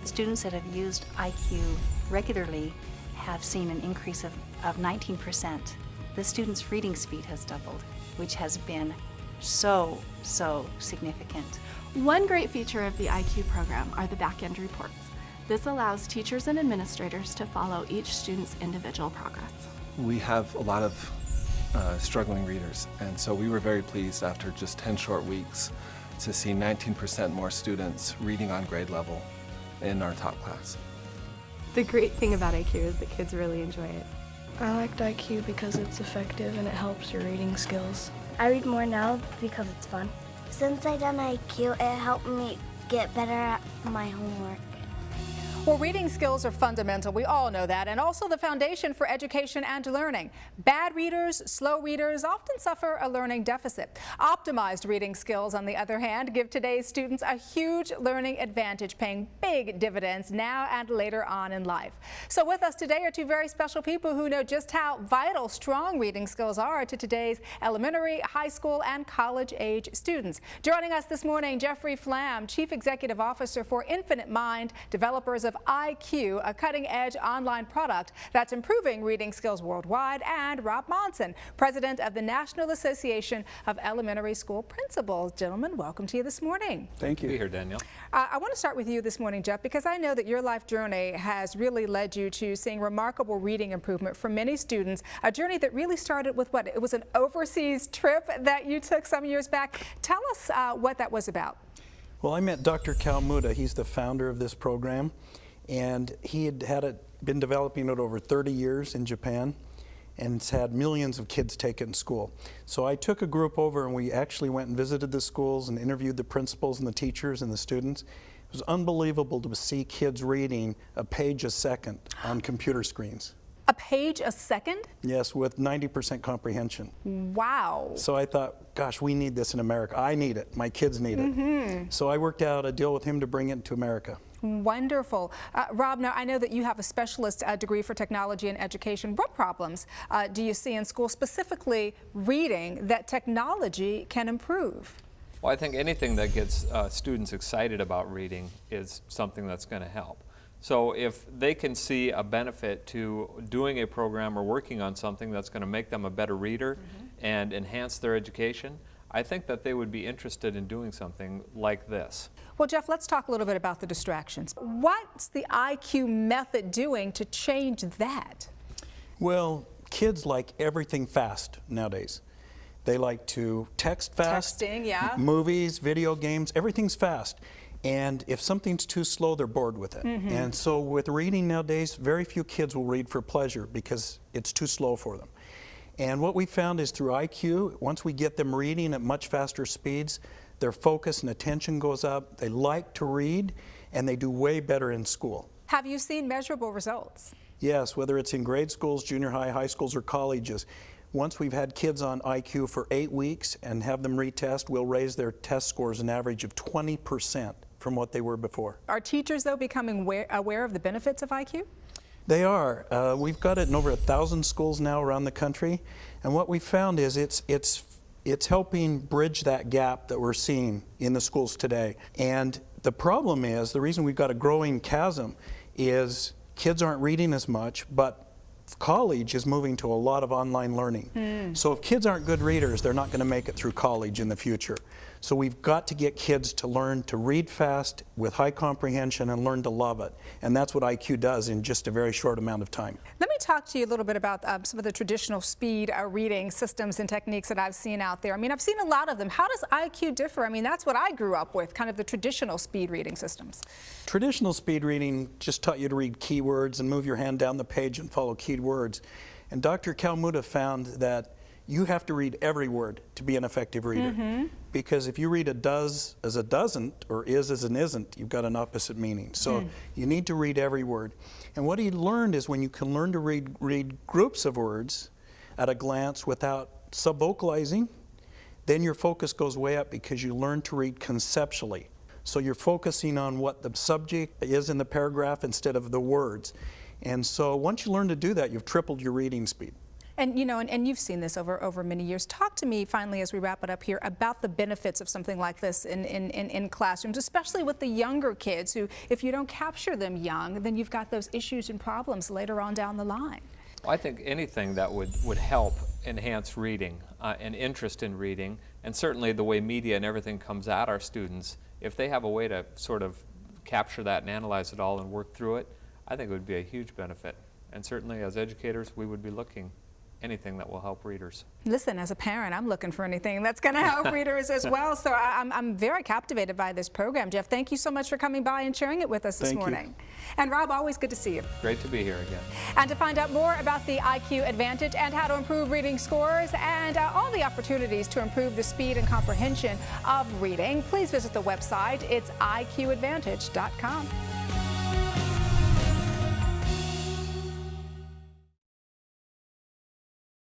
Students that have used EyeQ regularly have seen an increase of 19%. The students' reading speed has doubled, which has been so significant. One great feature of the EyeQ program are the back-end reports. This allows teachers and administrators to follow each student's individual progress. We have a lot of struggling readers, and so we were very pleased after just 10 short weeks to see 19% more students reading on grade level in our top class. The great thing about EyeQ is that kids really enjoy it. I liked EyeQ because it's effective and it helps your reading skills. I read more now because it's fun. Since I done EyeQ, it helped me get better at my homework. Well, reading skills are fundamental. We all know that, and also the foundation for education and learning. Bad readers, slow readers often suffer a learning deficit. Optimized reading skills, on the other hand, give today's students a huge learning advantage, paying big dividends now and later on in life. So with us today are two very special people who know just how vital strong reading skills are to today's elementary, high school, and college-age students. Joining us this morning, Jeff Flamm, Chief Executive Officer for Infinite Mind, developers of EyeQ, a cutting-edge online product that's improving reading skills worldwide, and Rob Monson, President of the National Association of Elementary School Principals. Gentlemen, welcome to you this morning. Thank you. Be here, Danielle. I want to start with you this morning, Jeff, because I know that your life journey has really led you to seeing remarkable reading improvement for many students, a journey that really started with what? It was an overseas trip that you took some years back. Tell us what that was about. Well, I met Dr. Kalmuda. He's the founder of this program, and he had been developing it over 30 years in Japan, and it's had millions of kids take it in school. So I took a group over, and we actually went and visited the schools and interviewed the principals and the teachers and the students. It was unbelievable to see kids reading a page a second on computer screens. A page a second? Yes, with 90% comprehension. Wow. So I thought, gosh, we need this in America. I need it. My kids need it. So I worked out a deal with him to bring it to America. Wonderful. Rob, now I know that you have a specialist degree for technology and education. What problems do you see in school, specifically reading, that technology can improve? Well, I think anything that gets students excited about reading is something that's going to help. So if they can see a benefit to doing a program or working on something that's going to make them a better reader and enhance their education, I think that they would be interested in doing something like this. Well, Jeff, let's talk a little bit about the distractions. What's the EyeQ method doing to change that? Well, kids like everything fast nowadays. They like to text fast. Texting, yeah. Movies, video games, everything's fast. And if something's too slow, they're bored with it. And so with reading nowadays, very few kids will read for pleasure because it's too slow for them. And what we found is through EyeQ, once we get them reading at much faster speeds, their focus and attention goes up, they like to read, and they do way better in school. Have you seen measurable results? Yes, whether it's in grade schools, junior high, high schools, or colleges. Once we've had kids on EyeQ for 8 weeks and have them retest, we'll raise their test scores an average of 20% from what they were before. Are teachers, though, becoming aware of the benefits of EyeQ? They are. We've got it in over 1,000 schools now around the country, and what we found is it's helping bridge that gap that we're seeing in the schools today. And the problem is, the reason we've got a growing chasm is kids aren't reading as much, but college is moving to a lot of online learning. So if kids aren't good readers, they're not going to make it through college in the future. So we've got to get kids to learn to read fast with high comprehension and learn to love it. And that's what EyeQ does in just a very short amount of time. Let me talk to you a little bit about some of the traditional speed reading systems and techniques that I've seen out there. I mean, I've seen a lot of them. How does EyeQ differ? I mean, that's what I grew up with, kind of the traditional speed reading systems. Traditional speed reading just taught you to read keywords and move your hand down the page and follow keywords. And Dr. Kalmuda found that you have to read every word to be an effective reader. Because if you read a does as a doesn't or is as an isn't, you've got an opposite meaning. So you need to read every word. And what he learned is when you can learn to read groups of words at a glance without sub-vocalizing, then your focus goes way up because you learn to read conceptually. So you're focusing on what the subject is in the paragraph instead of the words. And so once you learn to do that, you've tripled your reading speed. And you know, and you've seen this over many years. Talk to me finally as we wrap it up here about the benefits of something like this in classrooms, especially with the younger kids who, if you don't capture them young, then you've got those issues and problems later on down the line. Well, I think anything that would help enhance reading and interest in reading, and certainly the way media and everything comes at our students, if they have a way to sort of capture that and analyze it all and work through it, I think it would be a huge benefit. And certainly as educators, we would be looking anything that will help readers. Listen, as a parent, I'm looking for anything that's going to help readers as well. So I'm very captivated by this program. Jeff, thank you so much for coming by and sharing it with us this morning. And Rob, always good to see you. Great to be here again. And to find out more about the EyeQ Advantage and how to improve reading scores and all the opportunities to improve the speed and comprehension of reading, please visit the website. It's EyeQadvantage.com.